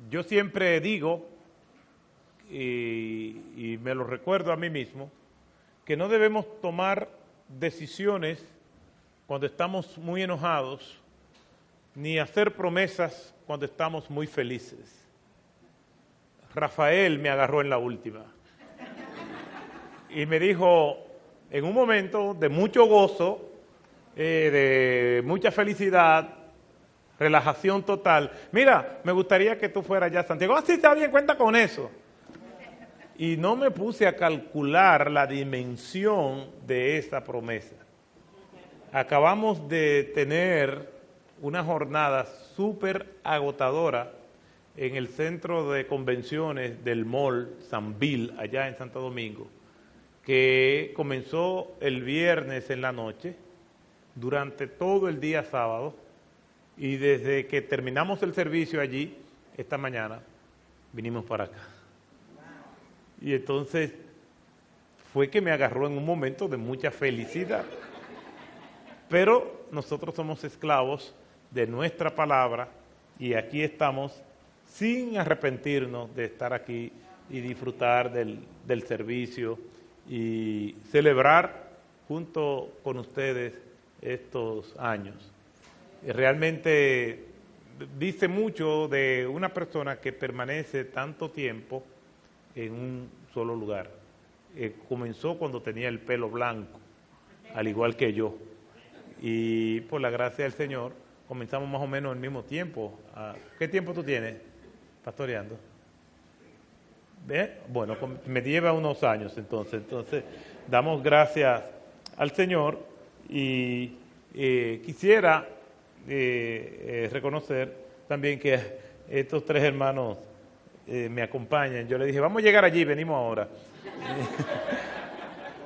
Yo siempre digo, y me lo recuerdo a mí mismo, que no debemos tomar decisiones cuando estamos muy enojados, ni hacer promesas cuando estamos muy felices. Rafael me agarró en la última y me dijo, en un momento de mucho gozo, de mucha felicidad, relajación total, mira, me gustaría que tú fueras ya a Santiago. Ah, sí, está bien, cuenta con eso. Y no me puse a calcular la dimensión de esa promesa. Acabamos de tener una jornada súper agotadora en el centro de convenciones del Mall San Bill, allá en Santo Domingo, que comenzó el viernes en la noche, durante todo el día sábado, y desde que terminamos el servicio allí, esta mañana, vinimos para acá. Y entonces fue que me agarró en un momento de mucha felicidad. Pero nosotros somos esclavos de nuestra palabra y aquí estamos sin arrepentirnos de estar aquí y disfrutar del servicio y celebrar junto con ustedes estos años. Y realmente dice mucho de una persona que permanece tanto tiempo en un solo lugar. Comenzó cuando tenía el pelo blanco, al igual que yo. Y por la gracia del Señor, comenzamos más o menos al mismo tiempo. ¿Qué tiempo tú tienes pastoreando? ¿Ve? Bueno, me lleva unos años entonces. Entonces, damos gracias al Señor y quisiera reconocer también que estos tres hermanos me acompañan. Yo le dije, vamos a llegar allí, venimos ahora.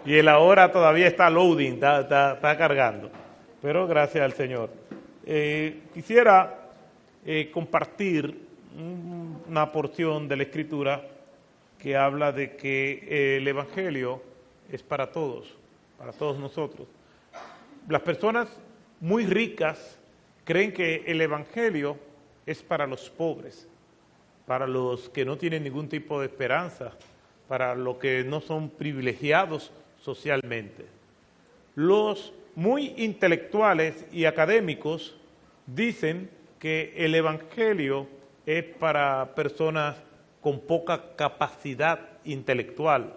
Y el ahora todavía está loading, está cargando. Pero gracias al Señor. Quisiera compartir una porción de la Escritura que habla de que el Evangelio es para todos nosotros. Las personas muy ricas creen que el Evangelio es para los pobres, para los que no tienen ningún tipo de esperanza, para los que no son privilegiados socialmente. Los muy intelectuales y académicos dicen que el Evangelio es para personas con poca capacidad intelectual,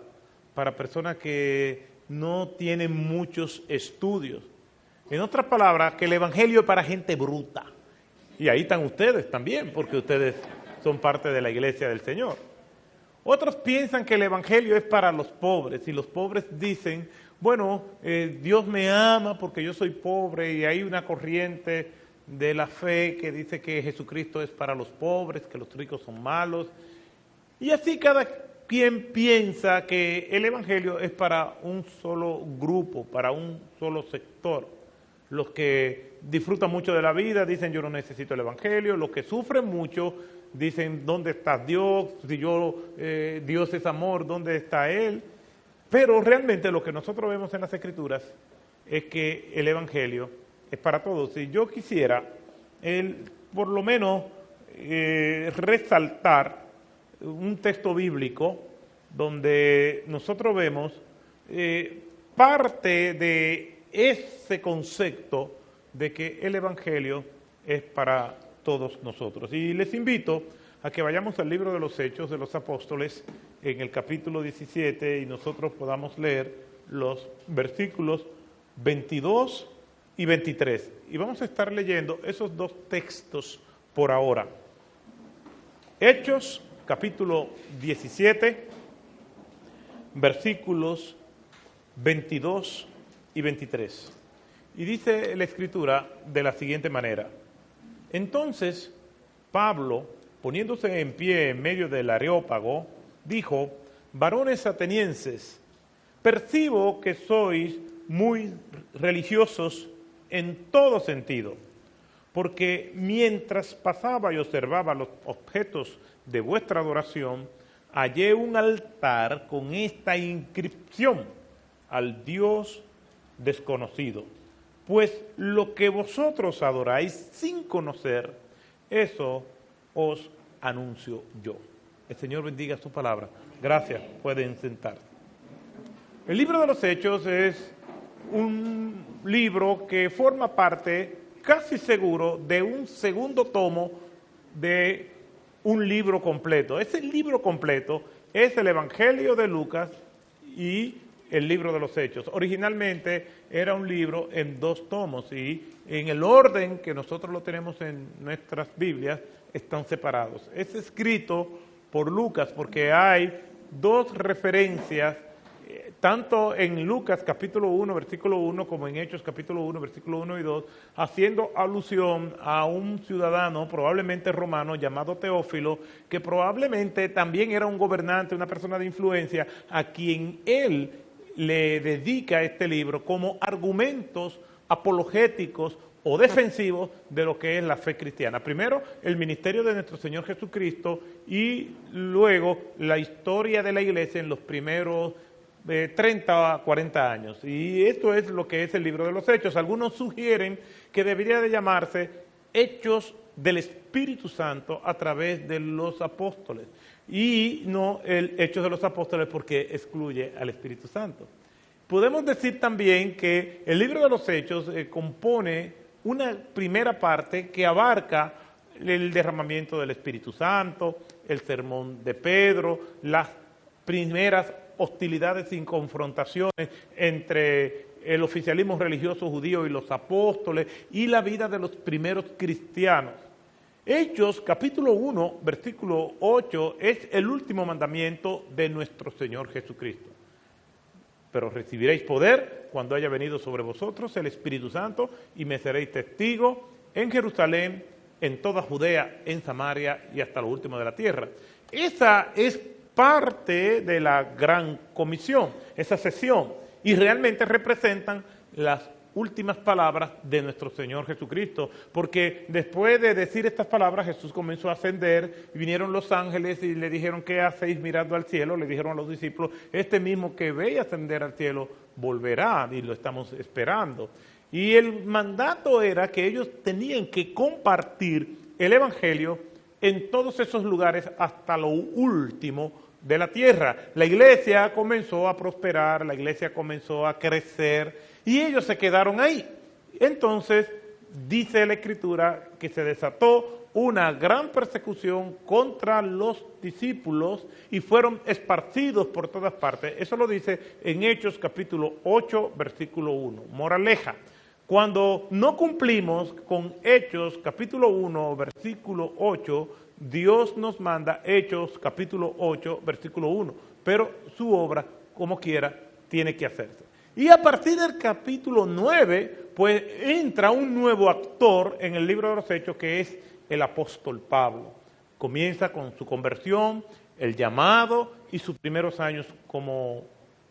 para personas que no tienen muchos estudios. En otras palabras, que el Evangelio es para gente bruta. Y ahí están ustedes también, porque ustedes son parte de la iglesia del Señor. Otros piensan que el Evangelio es para los pobres, y los pobres dicen, bueno, Dios me ama porque yo soy pobre, y hay una corriente de la fe que dice que Jesucristo es para los pobres, que los ricos son malos. Y así cada quien piensa que el Evangelio es para un solo grupo, para un solo sector. Los que disfrutan mucho de la vida dicen yo no necesito el Evangelio, los que sufren mucho dicen ¿dónde está Dios? Si Dios es amor, ¿dónde está Él? Pero realmente lo que nosotros vemos en las Escrituras es que el Evangelio es para todos. Y yo quisiera por lo menos resaltar un texto bíblico donde nosotros vemos parte de ese concepto de que el Evangelio es para todos nosotros. Y les invito a que vayamos al libro de los Hechos de los Apóstoles en el capítulo 17 y nosotros podamos leer los versículos 22 y 23. Y vamos a estar leyendo esos dos textos por ahora. Hechos, capítulo 17, versículos 22 y 23. Y dice la Escritura de la siguiente manera. Entonces, Pablo, poniéndose en pie en medio del Areópago, dijo, varones atenienses, percibo que sois muy religiosos en todo sentido, porque mientras pasaba y observaba los objetos de vuestra adoración, hallé un altar con esta inscripción, al Dios desconocido. Pues lo que vosotros adoráis sin conocer, eso os anuncio yo. El Señor bendiga su palabra. Gracias, pueden sentarse. El libro de los Hechos es un libro que forma parte, casi seguro, de un segundo tomo de un libro completo. Ese libro completo es el Evangelio de Lucas y el libro de los Hechos. Originalmente era un libro en 2 tomos y en el orden que nosotros lo tenemos en nuestras Biblias están separados. Es escrito por Lucas porque hay 2 referencias, tanto en Lucas capítulo 1, versículo 1, como en Hechos capítulo 1, versículo 1 y 2, haciendo alusión a un ciudadano, probablemente romano, llamado Teófilo, que probablemente también era un gobernante, una persona de influencia, a quien él le dedica este libro como argumentos apologéticos o defensivos de lo que es la fe cristiana. Primero, el ministerio de nuestro Señor Jesucristo y luego la historia de la iglesia en los primeros 30 a 40 años. Y esto es lo que es el libro de los Hechos. Algunos sugieren que debería de llamarse Hechos del Espíritu Santo a través de los apóstoles y no el Hechos de los Apóstoles porque excluye al Espíritu Santo. Podemos decir también que el libro de los Hechos compone una primera parte que abarca el derramamiento del Espíritu Santo, el sermón de Pedro, las primeras hostilidades y confrontaciones entre el oficialismo religioso judío y los apóstoles y la vida de los primeros cristianos. Hechos capítulo 1, versículo 8 es el último mandamiento de nuestro Señor Jesucristo. Pero recibiréis poder cuando haya venido sobre vosotros el Espíritu Santo y me seréis testigos en Jerusalén, en toda Judea, en Samaria y hasta lo último de la tierra. Esa es parte de la gran comisión, esa sesión, y realmente representan las últimas palabras de nuestro Señor Jesucristo, porque después de decir estas palabras Jesús comenzó a ascender, y vinieron los ángeles y le dijeron, ¿qué hacéis mirando al cielo? Le dijeron a los discípulos, este mismo que ve ascender al cielo volverá, y lo estamos esperando. Y el mandato era que ellos tenían que compartir el Evangelio en todos esos lugares hasta lo último de la tierra. La iglesia comenzó a prosperar, la iglesia comenzó a crecer, y ellos se quedaron ahí. Entonces, dice la Escritura que se desató una gran persecución contra los discípulos y fueron esparcidos por todas partes. Eso lo dice en Hechos capítulo 8, versículo 1. Moraleja, cuando no cumplimos con Hechos capítulo 1, versículo 8, Dios nos manda Hechos capítulo 8, versículo 1, pero su obra, como quiera, tiene que hacerse. Y a partir del capítulo 9, pues entra un nuevo actor en el libro de los Hechos, que es el apóstol Pablo. Comienza con su conversión, el llamado y sus primeros años como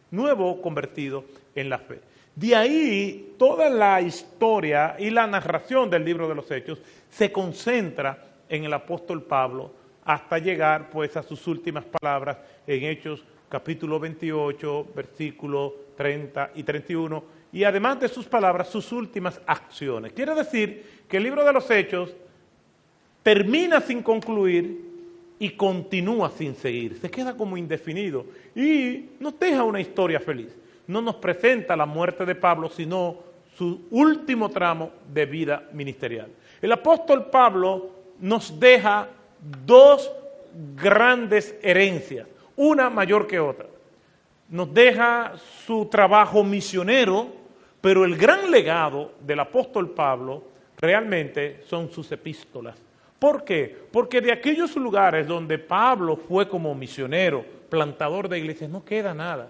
nuevo convertido en la fe. De ahí, toda la historia y la narración del libro de los Hechos se concentra en el apóstol Pablo hasta llegar pues a sus últimas palabras en Hechos capítulo 28, versículos 30 y 31, y además de sus palabras, sus últimas acciones. Quiere decir que el libro de los Hechos termina sin concluir y continúa sin seguir, se queda como indefinido y nos deja una historia feliz. No nos presenta la muerte de Pablo, sino su último tramo de vida ministerial. El apóstol Pablo nos deja 2 grandes herencias, una mayor que otra. Nos deja su trabajo misionero, pero el gran legado del apóstol Pablo realmente son sus epístolas. ¿Por qué? Porque de aquellos lugares donde Pablo fue como misionero, plantador de iglesias, no queda nada.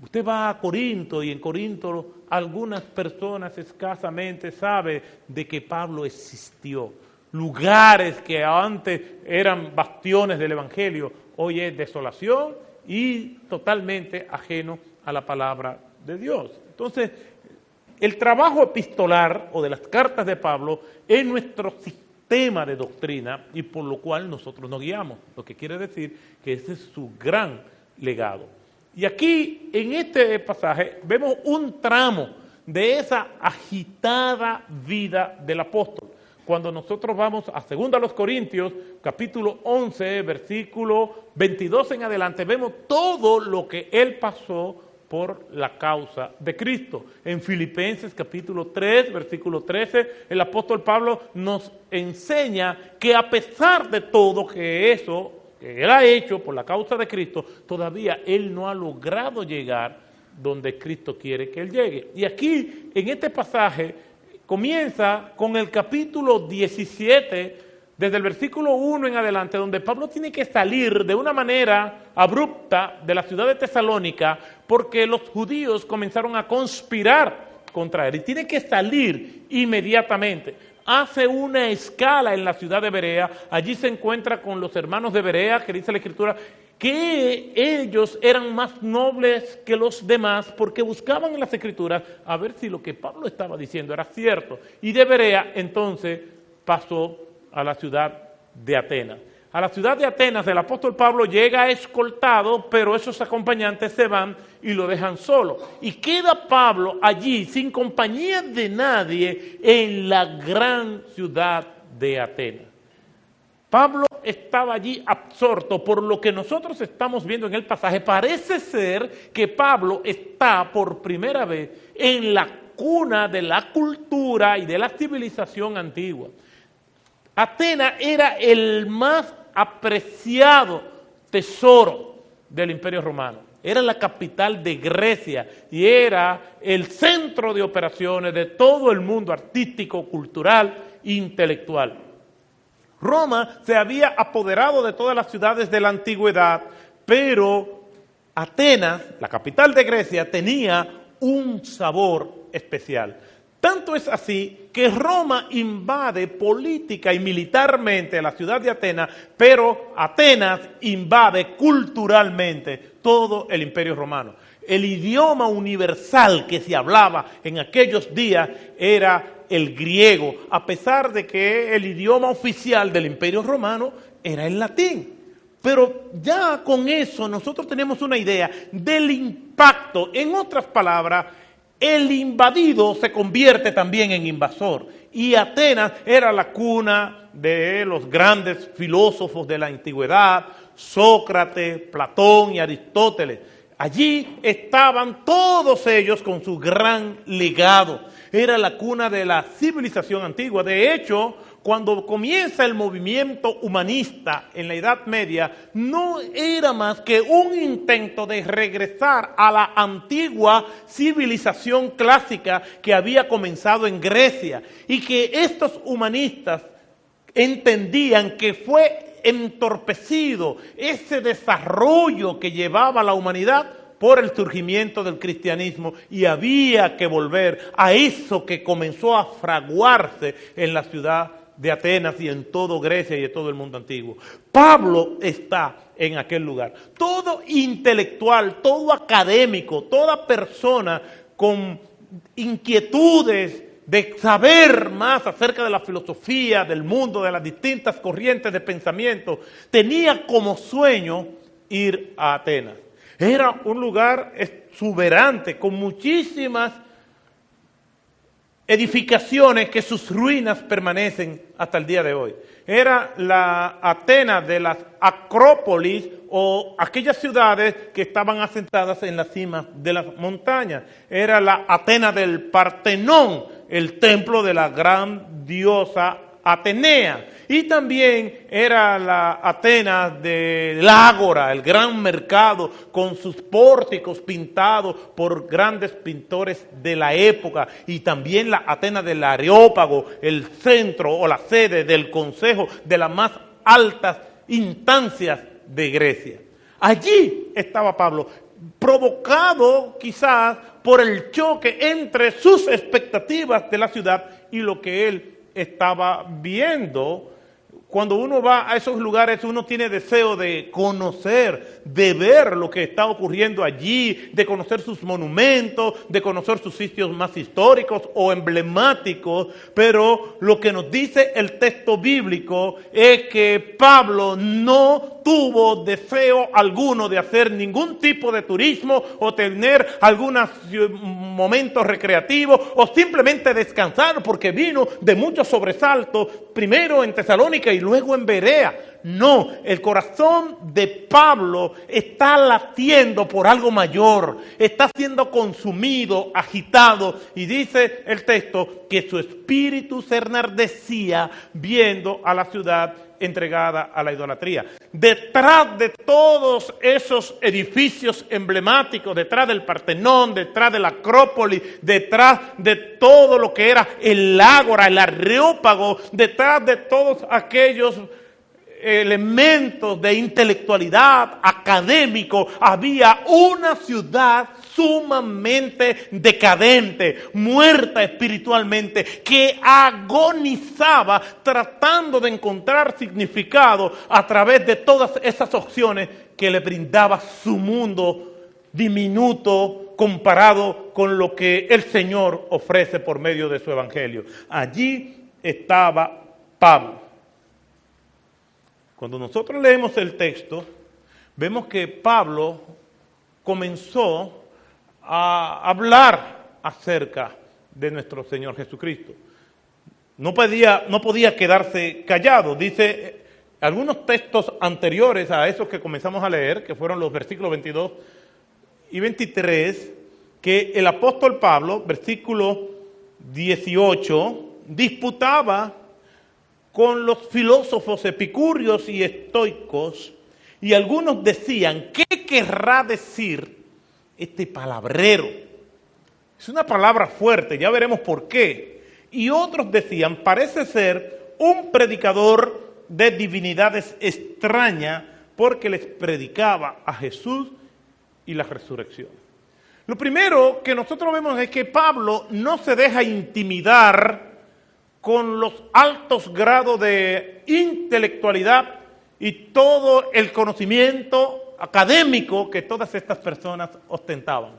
Usted va a Corinto y en Corinto algunas personas escasamente saben de que Pablo existió. Lugares que antes eran bastiones del Evangelio, hoy es desolación y totalmente ajeno a la palabra de Dios. Entonces, el trabajo epistolar o de las cartas de Pablo es nuestro sistema de doctrina y por lo cual nosotros nos guiamos, lo que quiere decir que ese es su gran legado. Y aquí, en este pasaje, vemos un tramo de esa agitada vida del apóstol. cuando nosotros vamos a 2 Corintios, capítulo 11, versículo 22 en adelante, vemos todo lo que él pasó por la causa de Cristo. En Filipenses capítulo 3, versículo 13, el apóstol Pablo nos enseña que a pesar de todo que eso que él ha hecho por la causa de Cristo, todavía él no ha logrado llegar donde Cristo quiere que él llegue. Y aquí, en este pasaje, comienza con el capítulo 17, desde el versículo 1 en adelante, donde Pablo tiene que salir de una manera abrupta de la ciudad de Tesalónica, porque los judíos comenzaron a conspirar contra él, y tiene que salir inmediatamente. Hace una escala en la ciudad de Berea, allí se encuentra con los hermanos de Berea, que dice la Escritura, que ellos eran más nobles que los demás porque buscaban en las Escrituras a ver si lo que Pablo estaba diciendo era cierto. Y de Berea entonces pasó a la ciudad de Atenas. A la ciudad de Atenas el apóstol Pablo llega escoltado, pero esos acompañantes se van y lo dejan solo. Y queda Pablo allí sin compañía de nadie en la gran ciudad de Atenas. Pablo estaba allí absorto por lo que nosotros estamos viendo en el pasaje. Parece ser que Pablo está por primera vez en la cuna de la cultura y de la civilización antigua. Atenas era el más apreciado tesoro del Imperio Romano. Era la capital de Grecia y era el centro de operaciones de todo el mundo artístico, cultural e intelectual. Roma se había apoderado de todas las ciudades de la antigüedad, pero Atenas, la capital de Grecia, tenía un sabor especial. Tanto es así que Roma invade política y militarmente la ciudad de Atenas, pero Atenas invade culturalmente todo el Imperio Romano. El idioma universal que se hablaba en aquellos días era el griego, a pesar de que el idioma oficial del Imperio Romano era el latín. Pero ya con eso nosotros tenemos una idea del impacto. En otras palabras, el invadido se convierte también en invasor. Y Atenas era la cuna de los grandes filósofos de la antigüedad, Sócrates, Platón y Aristóteles. Allí estaban todos ellos con su gran legado. Era la cuna de la civilización antigua. De hecho, cuando comienza el movimiento humanista en la Edad Media, no era más que un intento de regresar a la antigua civilización clásica que había comenzado en Grecia, y que estos humanistas entendían que fue entorpecido ese desarrollo que llevaba la humanidad por el surgimiento del cristianismo, y había que volver a eso que comenzó a fraguarse en la ciudad de Atenas y en todo Grecia y en todo el mundo antiguo. Pablo está en aquel lugar. Todo intelectual, todo académico, toda persona con inquietudes de saber más acerca de la filosofía, del mundo, de las distintas corrientes de pensamiento, tenía como sueño ir a Atenas. Era un lugar exuberante, con muchísimas edificaciones que sus ruinas permanecen hasta el día de hoy. Era la Atenas de las Acrópolis, o aquellas ciudades que estaban asentadas en la cima de las montañas. Era la Atenas del Partenón, el templo de la gran diosa Atenea. Y también era la Atenas del Ágora, el gran mercado con sus pórticos pintados por grandes pintores de la época. Y también la Atenas del Areópago, el centro o la sede del consejo de las más altas instancias de Grecia. Allí estaba Pablo, provocado quizás por el choque entre sus expectativas de la ciudad y lo que él estaba viendo Cuando uno va a esos lugares, uno tiene deseo de conocer, de ver lo que está ocurriendo allí, de conocer sus monumentos, de conocer sus sitios más históricos o emblemáticos. Pero lo que nos dice el texto bíblico es que Pablo no tuvo deseo alguno de hacer ningún tipo de turismo o tener algunos momentos recreativos o simplemente descansar porque vino de muchos sobresaltos, primero en Tesalónica y luego en Berea. No, el corazón de Pablo está latiendo por algo mayor, está siendo consumido, agitado, y dice el texto que su espíritu se enardecía viendo a la ciudad entregada a la idolatría. Detrás de todos esos edificios emblemáticos, detrás del Partenón, detrás de la Acrópolis, detrás de todo lo que era el Ágora, el Areópago, detrás de todos aquellos elementos de intelectualidad académico, había una ciudad sumamente decadente, muerta espiritualmente, que agonizaba tratando de encontrar significado a través de todas esas opciones que le brindaba su mundo diminuto comparado con lo que el Señor ofrece por medio de su evangelio. Allí estaba Pablo. Cuando nosotros leemos el texto, vemos que Pablo comenzó a hablar acerca de nuestro Señor Jesucristo. No podía quedarse callado. Dice algunos textos anteriores a esos que comenzamos a leer, que fueron los versículos 22 y 23, que el apóstol Pablo, versículo 18, disputaba con los filósofos epicúreos y estoicos, y algunos decían, ¿qué querrá decir este palabrero? Es una palabra fuerte, ya veremos por qué. Y otros decían, parece ser un predicador de divinidades extrañas, porque les predicaba a Jesús y la resurrección. Lo primero que nosotros vemos es que Pablo no se deja intimidar con los altos grados de intelectualidad y todo el conocimiento académico que todas estas personas ostentaban.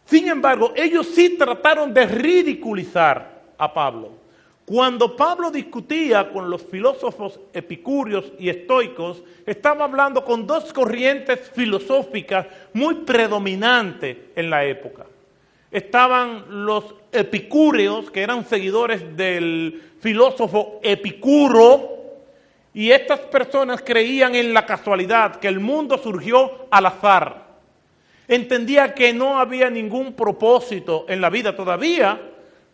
Sin embargo, ellos sí trataron de ridiculizar a Pablo. Cuando Pablo discutía con los filósofos epicúreos y estoicos, estaba hablando con dos corrientes filosóficas muy predominantes en la época. Estaban los epicúreos, que eran seguidores del filósofo Epicuro, y estas personas creían en la casualidad, que el mundo surgió al azar. Entendía que no había ningún propósito en la vida todavía.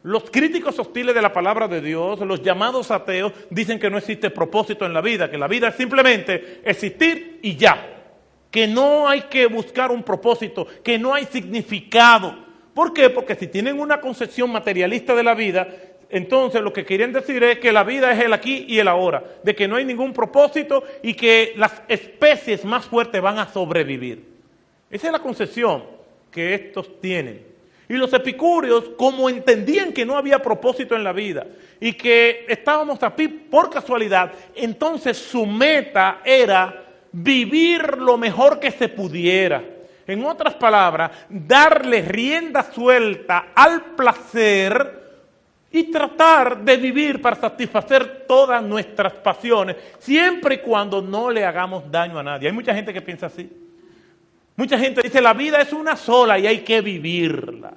Los críticos hostiles de la palabra de Dios, los llamados ateos, dicen que no existe propósito en la vida, que la vida es simplemente existir y ya, que no hay que buscar un propósito, que no hay significado. ¿Por qué? Porque si tienen una concepción materialista de la vida, entonces lo que quieren decir es que la vida es el aquí y el ahora, de que no hay ningún propósito y que las especies más fuertes van a sobrevivir. Esa es la concepción que estos tienen. Y los epicúreos, como entendían que no había propósito en la vida y que estábamos aquí por casualidad, entonces su meta era vivir lo mejor que se pudiera. En otras palabras, darle rienda suelta al placer y tratar de vivir para satisfacer todas nuestras pasiones, siempre y cuando no le hagamos daño a nadie. Hay mucha gente que piensa así. Mucha gente dice, la vida es una sola y hay que vivirla.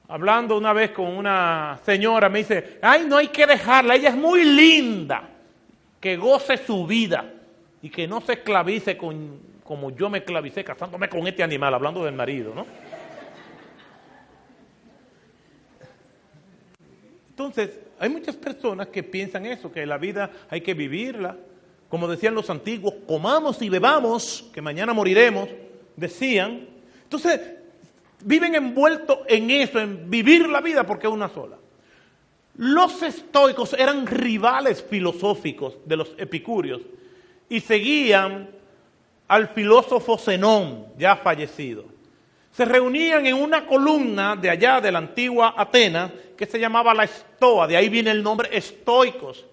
Hablando una vez con una señora, me dice, ay, no hay que dejarla, ella es muy linda, que goce su vida y que no se esclavice como yo me esclavicé casándome con este animal, hablando del marido, ¿no? Entonces, hay muchas personas que piensan eso, que la vida hay que vivirla. Como decían los antiguos, comamos y bebamos, que mañana moriremos, decían. Entonces, viven envueltos en eso, en vivir la vida porque es una sola. Los estoicos eran rivales filosóficos de los epicúreos y seguían al filósofo Zenón, ya fallecido. Se reunían en una columna de allá de la antigua Atenas que se llamaba la Estoa, de ahí viene el nombre estoicos.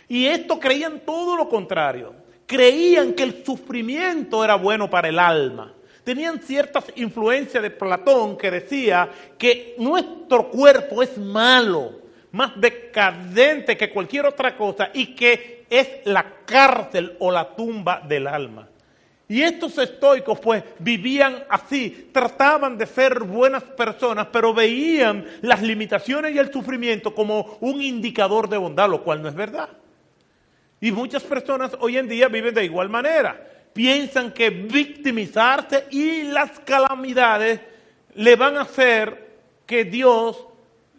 Y estos creían todo lo contrario. Creían que el sufrimiento era bueno para el alma. Tenían ciertas influencias de Platón que decía que nuestro cuerpo es malo, más decadente que cualquier otra cosa y que es la cárcel o la tumba del alma. Y estos estoicos pues vivían así, trataban de ser buenas personas, pero veían las limitaciones y el sufrimiento como un indicador de bondad, lo cual no es verdad. Y muchas personas hoy en día viven de igual manera. Piensan que victimizarse y las calamidades le van a hacer que Dios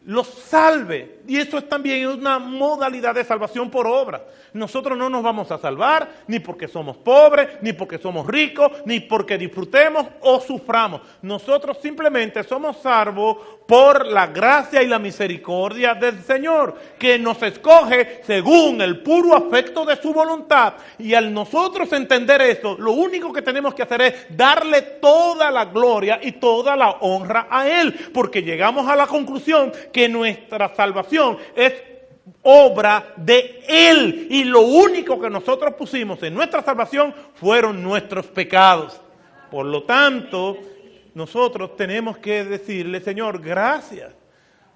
los salve. Y eso es también una modalidad de salvación por obra. Nosotros no nos vamos a salvar ni porque somos pobres, ni porque somos ricos, ni porque disfrutemos o suframos. Nosotros simplemente somos salvos por la gracia y la misericordia del Señor, que nos escoge según el puro afecto de su voluntad. Y al nosotros entender eso, lo único que tenemos que hacer es darle toda la gloria y toda la honra a Él, porque llegamos a la conclusión que nuestra salvación es obra de Él, y lo único que nosotros pusimos en nuestra salvación fueron nuestros pecados. Por lo tanto, nosotros tenemos que decirle, Señor, gracias.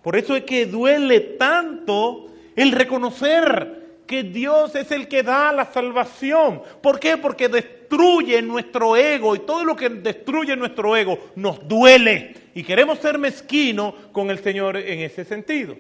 Por eso es que duele tanto el reconocer que Dios es el que da la salvación. ¿Por qué? Porque destruye nuestro ego, y todo lo que destruye nuestro ego nos duele, y queremos ser mezquinos con el Señor en ese sentido.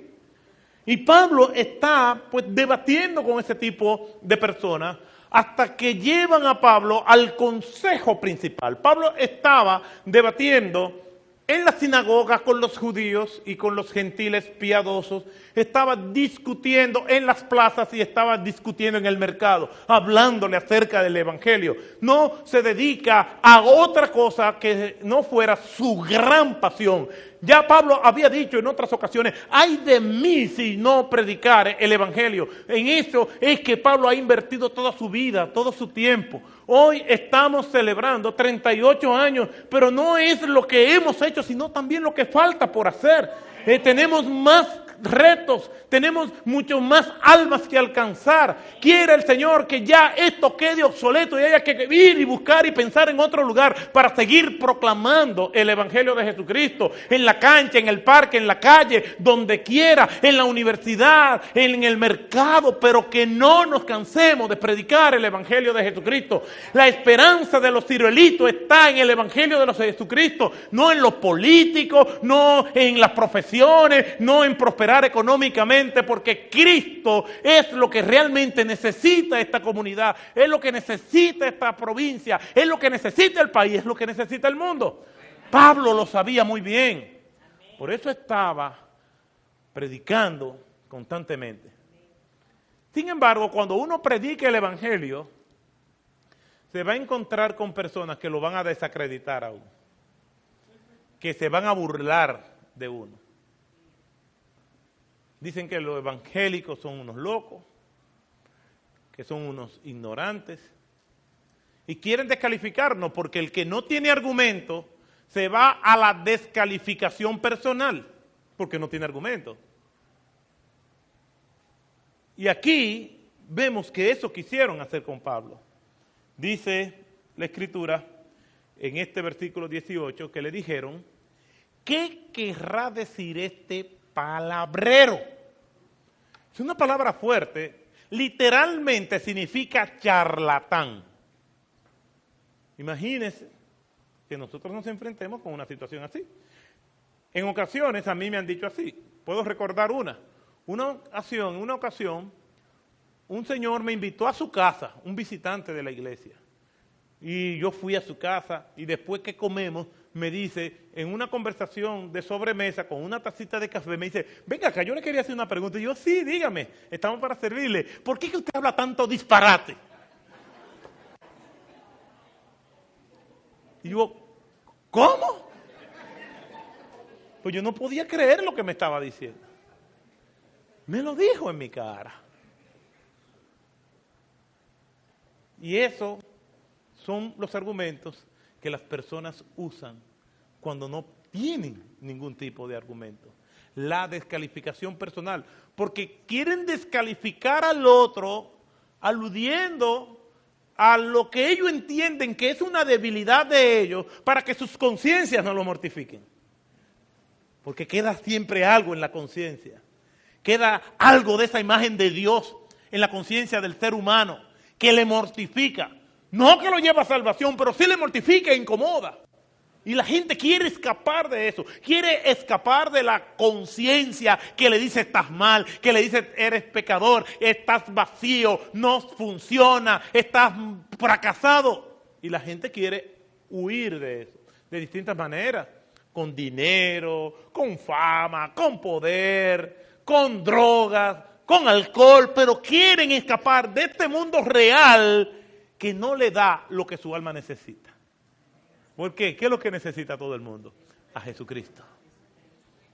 Y Pablo está pues debatiendo con ese tipo de personas hasta que llevan a Pablo al consejo principal. Pablo estaba debatiendo en la sinagoga con los judíos y con los gentiles piadosos, estaba discutiendo en las plazas y estaba discutiendo en el mercado, hablándole acerca del evangelio. No se dedica a otra cosa que no fuera su gran pasión. Ya Pablo había dicho en otras ocasiones, ay de mí si no predicare el evangelio. En eso es que Pablo ha invertido toda su vida, todo su tiempo. Hoy estamos celebrando 38 años, pero no es lo que hemos hecho, sino también lo que falta por hacer. Tenemos más retos, tenemos mucho más almas que alcanzar. Quiere el Señor que ya esto quede obsoleto y haya que ir y buscar y pensar en otro lugar para seguir proclamando el evangelio de Jesucristo, en la cancha, en el parque, en la calle, donde quiera, en la universidad, en el mercado, pero que no nos cansemos de predicar el evangelio de Jesucristo. La esperanza de los ciruelitos está en el evangelio de los Jesucristo, no en los políticos, no en las profesiones, no en prosperar económicamente, porque Cristo es lo que realmente necesita esta comunidad, es lo que necesita esta provincia, es lo que necesita el país, es lo que necesita el mundo. Pablo lo sabía muy bien, por eso estaba predicando constantemente. Sin embargo, cuando uno predica el evangelio, se va a encontrar con personas que lo van a desacreditar a uno, que se van a burlar de uno. Dicen que los evangélicos son unos locos, que son unos ignorantes, y quieren descalificarnos porque el que no tiene argumento se va a la descalificación personal, porque no tiene argumento. Y aquí vemos que eso quisieron hacer con Pablo. Dice la Escritura en este versículo 18 que le dijeron, ¿qué querrá decir este palabrero? Es una palabra fuerte, literalmente significa charlatán. Imagínense que nosotros nos enfrentemos con una situación así. En ocasiones a mí me han dicho así, puedo recordar una ocasión, un señor me invitó a su casa, un visitante de la iglesia, y yo fui a su casa y después que comemos, me dice, en una conversación de sobremesa con una tacita de café, me dice, venga acá, yo le quería hacer una pregunta. Y yo, sí, dígame, estamos para servirle. ¿Por qué que usted habla tanto disparate? Y yo, ¿cómo? Pues yo no podía creer lo que me estaba diciendo. Me lo dijo en mi cara. Y eso son los argumentos que las personas usan cuando no tienen ningún tipo de argumento. la descalificación personal, porque quieren descalificar al otro aludiendo a lo que ellos entienden que es una debilidad de ellos para que sus conciencias no lo mortifiquen. Porque queda siempre algo en la conciencia, queda algo de esa imagen de Dios en la conciencia del ser humano que le mortifica. No que lo lleva a salvación, pero sí le mortifica e incomoda. Y la gente quiere escapar de eso, quiere escapar de la conciencia que le dice estás mal, que le dice eres pecador, estás vacío, no funciona, estás fracasado. Y la gente quiere huir de eso, de distintas maneras, con dinero, con fama, con poder, con drogas, con alcohol, pero quieren escapar de este mundo real que no le da lo que su alma necesita. ¿Por qué? ¿Qué es lo que necesita todo el mundo? A Jesucristo.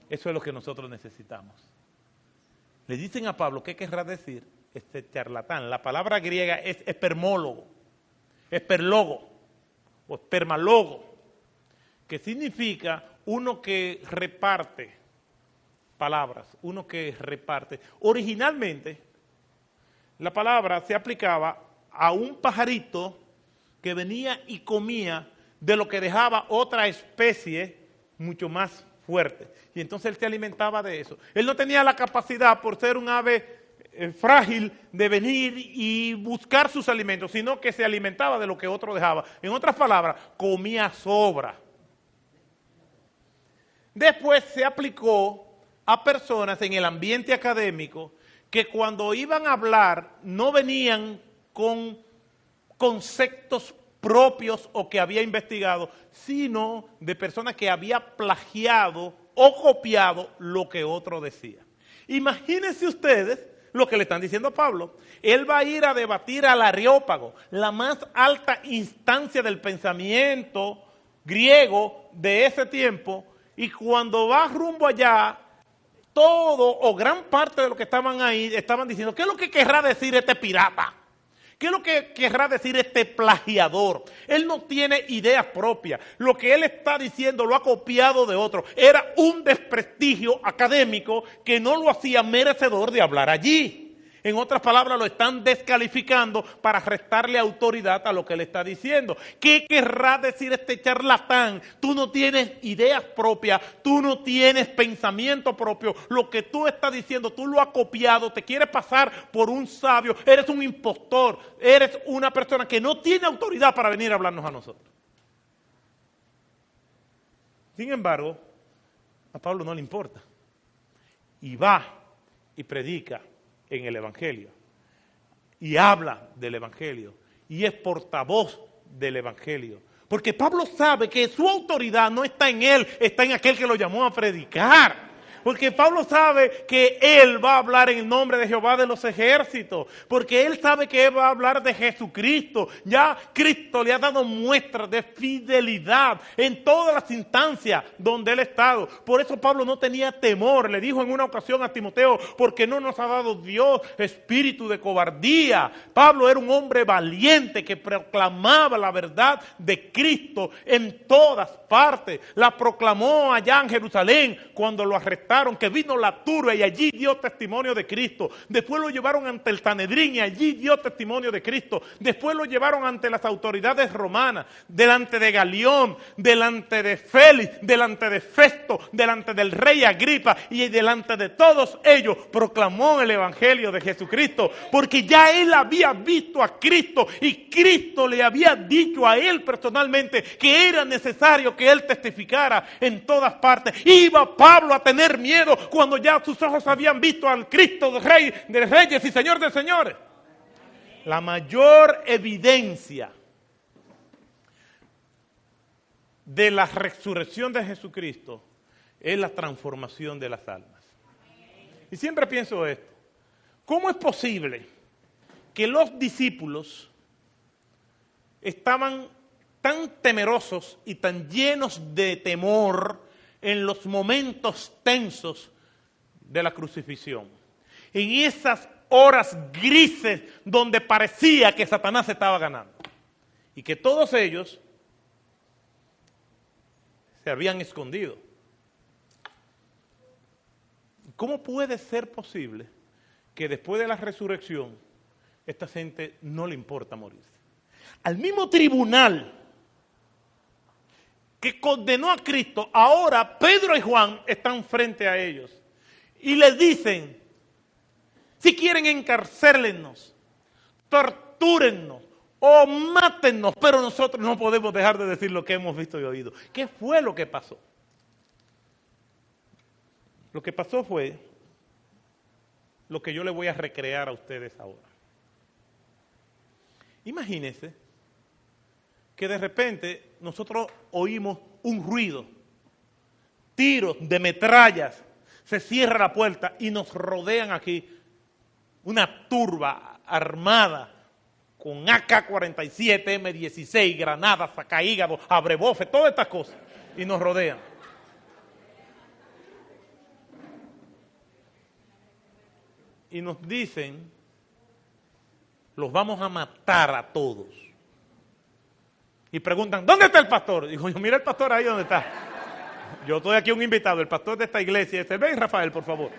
Eso es lo que nosotros necesitamos. Le dicen a Pablo, ¿qué querrá decir este charlatán? La palabra griega es espermólogo, esperlogo o espermalogo, que significa uno que reparte palabras, uno que reparte. Originalmente, la palabra se aplicaba a un pajarito que venía y comía de lo que dejaba otra especie mucho más fuerte. Y entonces él se alimentaba de eso. Él no tenía la capacidad, por ser un ave frágil, de venir y buscar sus alimentos, sino que se alimentaba de lo que otro dejaba. En otras palabras, comía sobra. Después se aplicó a personas en el ambiente académico que cuando iban a hablar no venían con conceptos propios o que había investigado, sino de personas que había plagiado o copiado lo que otro decía. Imagínense ustedes lo que le están diciendo a Pablo. Él va a ir a debatir al Areópago, la más alta instancia del pensamiento griego de ese tiempo, y cuando va rumbo allá, todo o gran parte de los que estaban ahí estaban diciendo, ¿qué es lo que querrá decir este pirata? ¿Qué es lo que querrá decir este plagiador? Él no tiene ideas propias. Lo que él está diciendo lo ha copiado de otro. Era un desprestigio académico que no lo hacía merecedor de hablar allí. En otras palabras, lo están descalificando para restarle autoridad a lo que él está diciendo. ¿Qué querrá decir este charlatán? Tú no tienes ideas propias, tú no tienes pensamiento propio. Lo que tú estás diciendo, tú lo has copiado, te quieres pasar por un sabio, eres un impostor, eres una persona que no tiene autoridad para venir a hablarnos a nosotros. Sin embargo, a Pablo no le importa. Y va y predica en el Evangelio, y habla del Evangelio, y es portavoz del Evangelio, porque Pablo sabe que su autoridad no está en él, está en aquel que lo llamó a predicar. Porque Pablo sabe que él va a hablar en el nombre de Jehová de los ejércitos, porque él sabe que él va a hablar de Jesucristo. Ya Cristo le ha dado muestras de fidelidad en todas las instancias donde él ha estado. Por eso Pablo no tenía temor. Le dijo en una ocasión a Timoteo, porque no nos ha dado Dios espíritu de cobardía. Pablo era un hombre valiente que proclamaba la verdad de Cristo en todas partes. La proclamó allá en Jerusalén cuando lo arrestaron, que vino la turba y allí dio testimonio de Cristo. Después lo llevaron ante el Sanedrín y allí dio testimonio de Cristo. Después lo llevaron ante las autoridades romanas, delante de Galión, delante de Félix, delante de Festo, delante del rey Agripa, y delante de todos ellos proclamó el Evangelio de Jesucristo, porque ya él había visto a Cristo y Cristo le había dicho a él personalmente que era necesario que él testificara en todas partes. Iba Pablo a tener miedo cuando ya sus ojos habían visto al Cristo de Rey de Reyes y Señor de Señores. La mayor evidencia de la resurrección de Jesucristo es la transformación de las almas. Y siempre pienso esto: ¿cómo es posible que los discípulos estaban tan temerosos y tan llenos de temor en los momentos tensos de la crucifixión, en esas horas grises donde parecía que Satanás estaba ganando, y que todos ellos se habían escondido? ¿Cómo puede ser posible que después de la resurrección esta gente no le importa morirse? Al mismo tribunal que condenó a Cristo, ahora Pedro y Juan están frente a ellos y les dicen, si quieren encarcélennos, tortúrennos o mátennos, pero nosotros no podemos dejar de decir lo que hemos visto y oído. ¿Qué fue lo que pasó? Lo que pasó fue lo que yo le voy a recrear a ustedes ahora. Imagínense que de repente nosotros oímos un ruido, tiros de metrallas, se cierra la puerta y nos rodean aquí una turba armada con AK-47, M16, granadas, sacaígados, abrebofe, todas estas cosas, y nos rodean. Y nos dicen, los vamos a matar a todos. Y preguntan, ¿dónde está el pastor? Digo yo, mira el pastor ahí donde está. Yo estoy aquí un invitado, el pastor de esta iglesia. Ven, Rafael, por favor.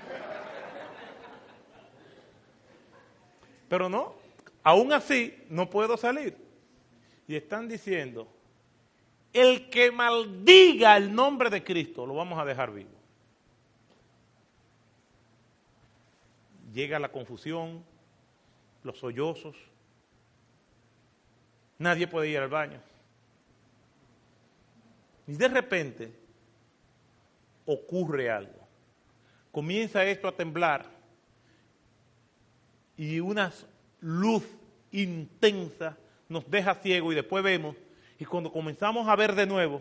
Pero no, aún así no puedo salir. Y están diciendo, el que maldiga el nombre de Cristo, lo vamos a dejar vivo. Llega la confusión, los sollozos, nadie puede ir al baño. Y de repente ocurre algo. Comienza esto a temblar y una luz intensa nos deja ciegos y después vemos, y cuando comenzamos a ver de nuevo,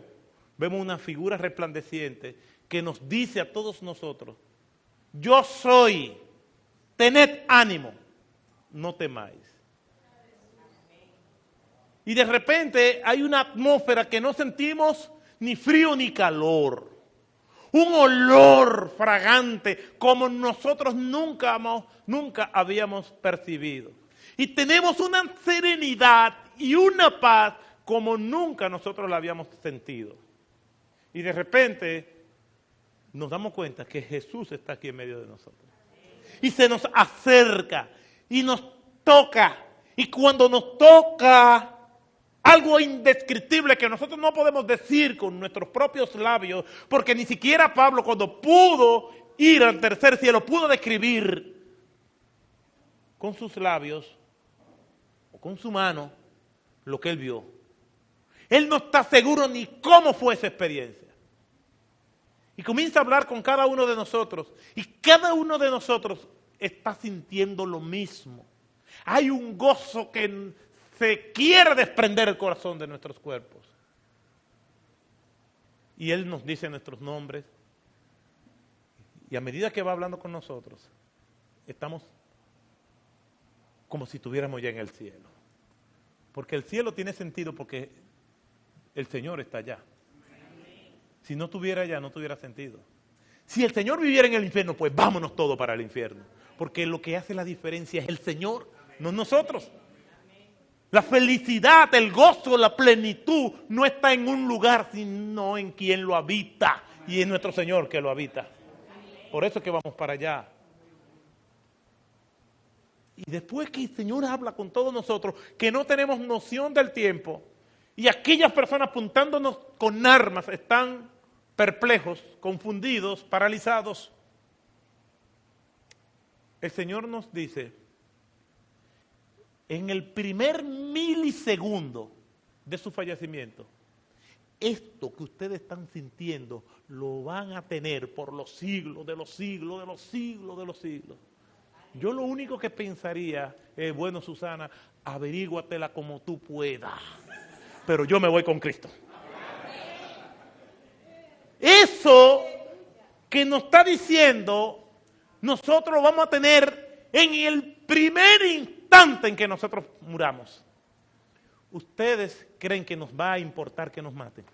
vemos una figura resplandeciente que nos dice a todos nosotros, yo soy, tened ánimo, no temáis. Y de repente hay una atmósfera que no sentimos ni frío ni calor. Un olor fragante como nosotros nunca habíamos percibido. Y tenemos una serenidad y una paz como nunca nosotros la habíamos sentido. Y de repente nos damos cuenta que Jesús está aquí en medio de nosotros. Y se nos acerca y nos toca. Y cuando nos toca algo indescriptible que nosotros no podemos decir con nuestros propios labios, porque ni siquiera Pablo, cuando pudo ir al tercer cielo, pudo describir con sus labios o con su mano lo que él vio. Él no está seguro ni cómo fue esa experiencia. Y comienza a hablar con cada uno de nosotros. Y cada uno de nosotros está sintiendo lo mismo. Hay un gozo que se quiere desprender el corazón de nuestros cuerpos. Y Él nos dice nuestros nombres. Y a medida que va hablando con nosotros, estamos como si estuviéramos ya en el cielo. Porque el cielo tiene sentido porque el Señor está allá. Si no estuviera allá, no tuviera sentido. Si el Señor viviera en el infierno, pues vámonos todos para el infierno. Porque lo que hace la diferencia es el Señor, no nosotros. La felicidad, el gozo, la plenitud no está en un lugar, sino en quien lo habita. Y es nuestro Señor que lo habita. Por eso es que vamos para allá. Y después que el Señor habla con todos nosotros, que no tenemos noción del tiempo, y aquellas personas apuntándonos con armas están perplejos, confundidos, paralizados, el Señor nos dice, en el primer milisegundo de su fallecimiento, esto que ustedes están sintiendo lo van a tener por los siglos, de los siglos, de los siglos, de los siglos. Yo lo único que pensaría es, bueno, Susana, averíguatela como tú puedas, pero yo me voy con Cristo. Eso que nos está diciendo, nosotros lo vamos a tener en el primer instante en que nosotros muramos. ¿Ustedes creen que nos va a importar que nos maten?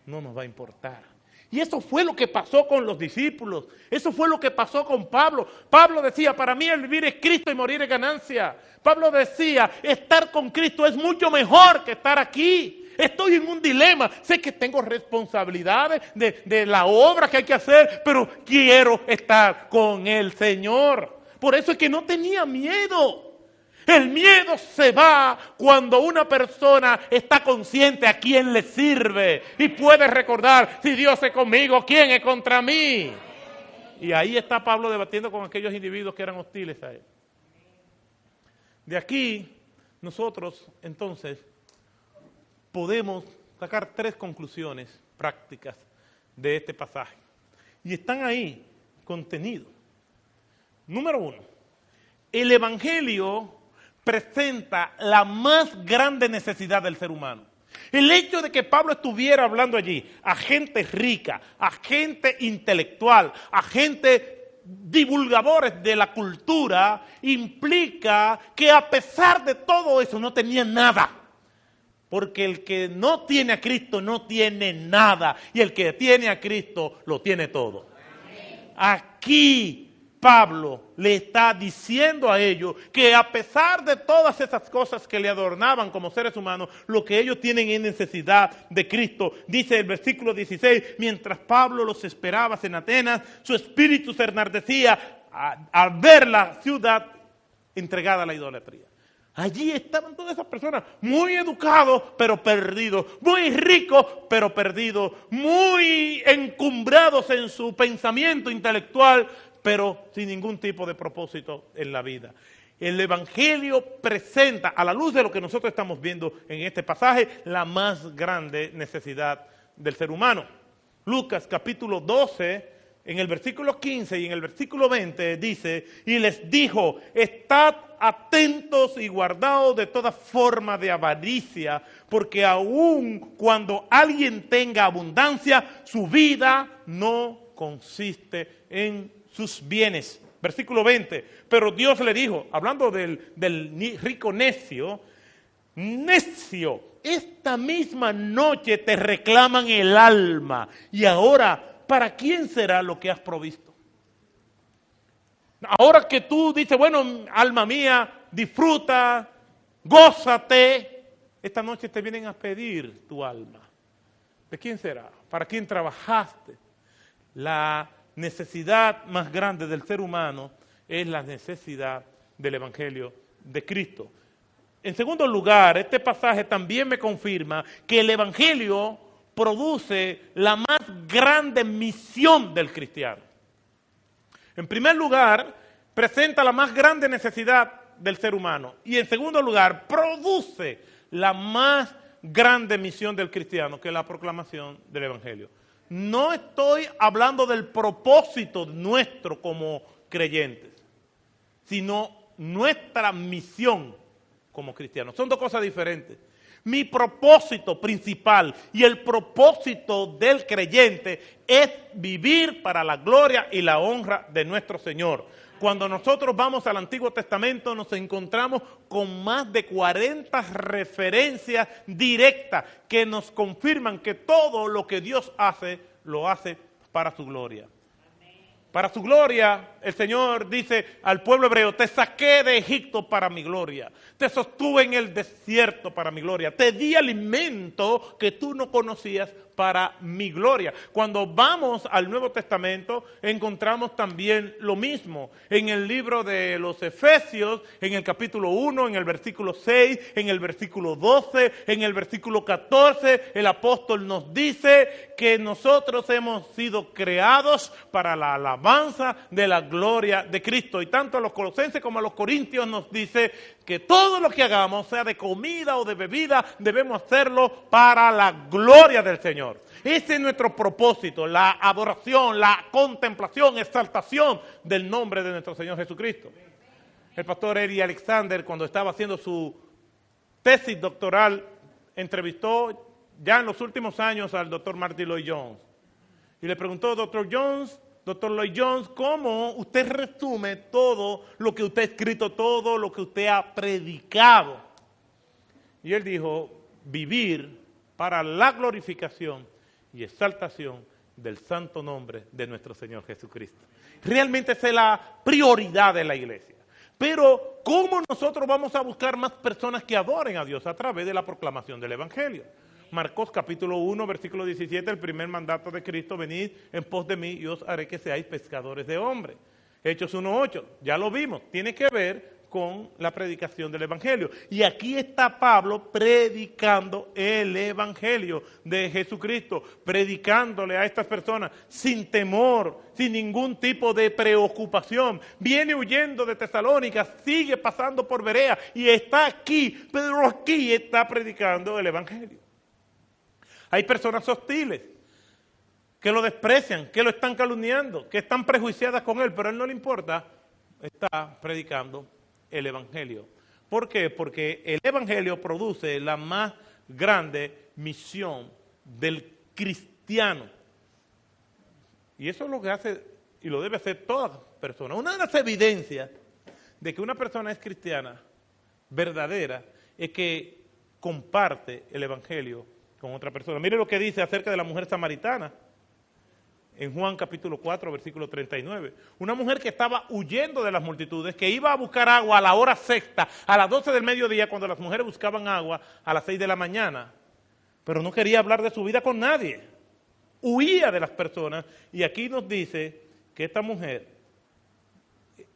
No nos va a importar. Y eso fue lo que pasó con los discípulos. Eso fue lo que pasó con Pablo. Pablo decía, para mí el vivir es Cristo y morir es ganancia. Pablo decía, estar con Cristo es mucho mejor que estar aquí. estoy en un dilema, sé que tengo responsabilidades de la obra que hay que hacer, pero quiero estar con el Señor. Por eso es que no tenía miedo. El miedo se va cuando una persona está consciente a quién le sirve y puede recordar, si Dios es conmigo, ¿quién es contra mí? Y ahí está Pablo debatiendo con aquellos individuos que eran hostiles a él. De aquí, nosotros, entonces, podemos sacar 3 conclusiones prácticas de este pasaje. Y están ahí, contenidos. Número 1, el Evangelio presenta la más grande necesidad del ser humano. El hecho de que Pablo estuviera hablando allí a gente rica, a gente intelectual, a gente divulgadores de la cultura, implica que a pesar de todo eso no tenían nada. Porque el que no tiene a Cristo no tiene nada. Y el que tiene a Cristo lo tiene todo. Aquí Pablo le está diciendo a ellos que a pesar de todas esas cosas que le adornaban como seres humanos, lo que ellos tienen es necesidad de Cristo. Dice el versículo 16, mientras Pablo los esperaba en Atenas, su espíritu se enardecía al ver la ciudad entregada a la idolatría. Allí estaban todas esas personas, muy educados pero perdidos, muy ricos pero perdidos, muy encumbrados en su pensamiento intelectual, pero sin ningún tipo de propósito en la vida. El Evangelio presenta, a la luz de lo que nosotros estamos viendo en este pasaje, la más grande necesidad del ser humano. Lucas capítulo 12, en el versículo 15 y en el versículo 20 dice, y les dijo, estad atentos y guardaos de toda forma de avaricia, porque aun cuando alguien tenga abundancia, su vida no consiste en sus bienes. Versículo 20, pero Dios le dijo, hablando del rico necio, necio, esta misma noche te reclaman el alma, y ahora, ¿para quién será lo que has provisto? Ahora que tú dices, bueno, alma mía, disfruta, gózate, esta noche te vienen a pedir tu alma. ¿De quién será? ¿Para quién trabajaste? La necesidad más grande del ser humano es la necesidad del Evangelio de Cristo. En segundo lugar, este pasaje también me confirma que el Evangelio produce la más grande misión del cristiano. En primer lugar, presenta la más grande necesidad del ser humano. Y en segundo lugar, produce la más grande misión del cristiano, que es la proclamación del Evangelio. No estoy hablando del propósito nuestro como creyentes, sino nuestra misión como cristianos. Son 2 cosas diferentes. Mi propósito principal y el propósito del creyente es vivir para la gloria y la honra de nuestro Señor. Cuando nosotros vamos al Antiguo Testamento nos encontramos con más de 40 referencias directas que nos confirman que todo lo que Dios hace, lo hace para su gloria. Para su gloria, el Señor dice al pueblo hebreo, te saqué de Egipto para mi gloria, te sostuve en el desierto para mi gloria, te di alimento que tú no conocías para mi gloria. Cuando vamos al Nuevo Testamento, encontramos también lo mismo. En el libro de los Efesios, en el capítulo 1, en el versículo 6, en el versículo 12, en el versículo 14, el apóstol nos dice que nosotros hemos sido creados para la alabanza de la gloria de Cristo. Y tanto a los colosenses como a los corintios nos dice que todo lo que hagamos, sea de comida o de bebida, debemos hacerlo para la gloria del Señor. Ese es nuestro propósito, la adoración, la contemplación, exaltación del nombre de nuestro Señor Jesucristo. El pastor Eli Alexander, cuando estaba haciendo su tesis doctoral, entrevistó ya en los últimos años al doctor Martin Lloyd-Jones. Y le preguntó, doctor Lloyd-Jones, ¿cómo usted resume todo lo que usted ha escrito, todo lo que usted ha predicado? Y él dijo, vivir para la glorificación y exaltación del santo nombre de nuestro Señor Jesucristo. Realmente esa es la prioridad de la iglesia. Pero, ¿cómo nosotros vamos a buscar más personas que adoren a Dios? A través de la proclamación del Evangelio. Marcos capítulo 1, versículo 17, el primer mandato de Cristo: venid en pos de mí y os haré que seáis pescadores de hombres. Hechos 1:8, ya lo vimos, tiene que ver con la predicación del Evangelio. Y aquí está Pablo predicando el Evangelio de Jesucristo, predicándole a estas personas sin temor, sin ningún tipo de preocupación. Viene huyendo de Tesalónica, sigue pasando por Berea y está aquí, pero aquí está predicando el Evangelio. Hay personas hostiles que lo desprecian, que lo están calumniando, que están prejuiciadas con él, pero a él no le importa, está predicando el Evangelio. ¿Por qué? Porque el Evangelio produce la más grande misión del cristiano. Y eso es lo que hace, y lo debe hacer toda persona. Una de las evidencias de que una persona es cristiana verdadera es que comparte el Evangelio con otra persona. Mire lo que dice acerca de la mujer samaritana. En Juan capítulo 4, versículo 39. Una mujer que estaba huyendo de las multitudes, que iba a buscar agua a la hora sexta, a las 12 del mediodía, cuando las mujeres buscaban agua a las 6 de la mañana. Pero no quería hablar de su vida con nadie. Huía de las personas. Y aquí nos dice que esta mujer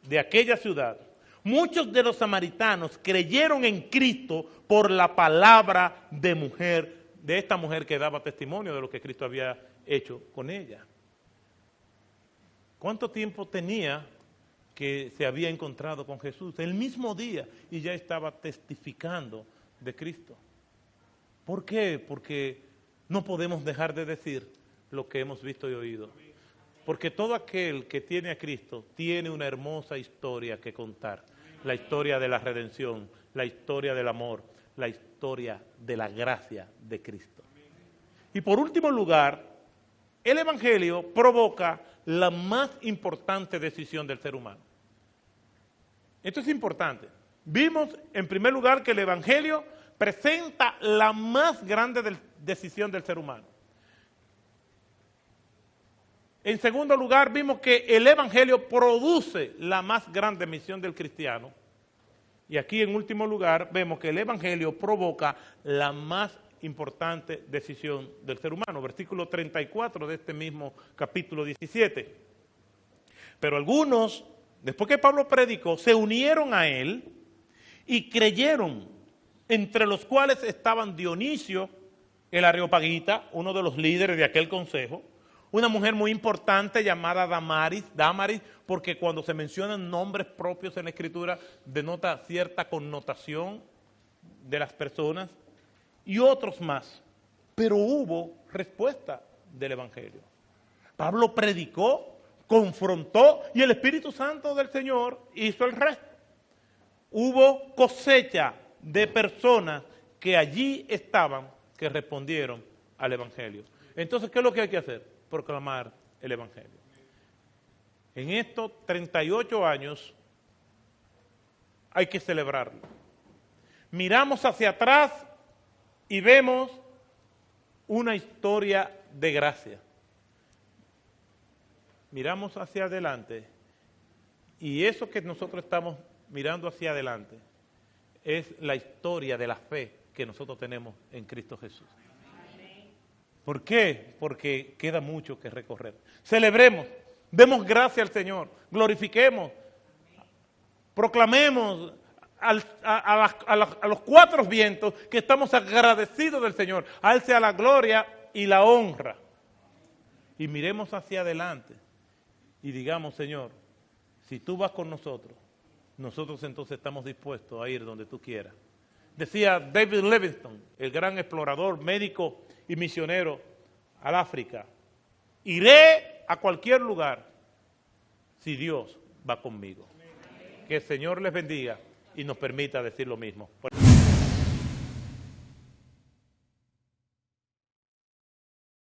de aquella ciudad, muchos de los samaritanos creyeron en Cristo por la palabra de esta mujer que daba testimonio de lo que Cristo había hecho con ella. ¿Cuánto tiempo tenía que se había encontrado con Jesús? El mismo día, y ya estaba testificando de Cristo. ¿Por qué? Porque no podemos dejar de decir lo que hemos visto y oído. Porque todo aquel que tiene a Cristo tiene una hermosa historia que contar. La historia de la redención, la historia del amor, la historia de la gracia de Cristo. Y por último lugar, el Evangelio provoca la más importante decisión del ser humano. Esto es importante. Vimos en primer lugar que el Evangelio presenta la más grande decisión del ser humano. En segundo lugar, vimos que el Evangelio produce la más grande misión del cristiano. Y aquí en último lugar, vemos que el Evangelio provoca la más importante decisión del ser humano. Versículo 34 de este mismo capítulo 17. Pero algunos, después que Pablo predicó, se unieron a él y creyeron, entre los cuales estaban Dionisio, el Areopagita, uno de los líderes de aquel consejo, una mujer muy importante llamada Damaris, porque cuando se mencionan nombres propios en la Escritura denota cierta connotación de las personas, y otros más. Pero hubo respuesta del Evangelio. Pablo predicó, confrontó, y el Espíritu Santo del Señor hizo el resto. Hubo cosecha de personas que allí estaban, que respondieron al Evangelio. Entonces, ¿qué es lo que hay que hacer? Proclamar el Evangelio. En estos 38 años hay que celebrarlo. Miramos hacia atrás y vemos una historia de gracia. Miramos hacia adelante y eso que nosotros estamos mirando hacia adelante es la historia de la fe que nosotros tenemos en Cristo Jesús. ¿Por qué? Porque queda mucho que recorrer. Celebremos, demos gracias al Señor, glorifiquemos, proclamemos a los cuatro vientos que estamos agradecidos del Señor. A Él sea la gloria y la honra. Y miremos hacia adelante y digamos, Señor, si tú vas con nosotros, nosotros entonces estamos dispuestos a ir donde tú quieras. Decía David Livingstone, el gran explorador, médico y misionero al África, iré a cualquier lugar si Dios va conmigo. Que el Señor les bendiga y nos permita decir lo mismo.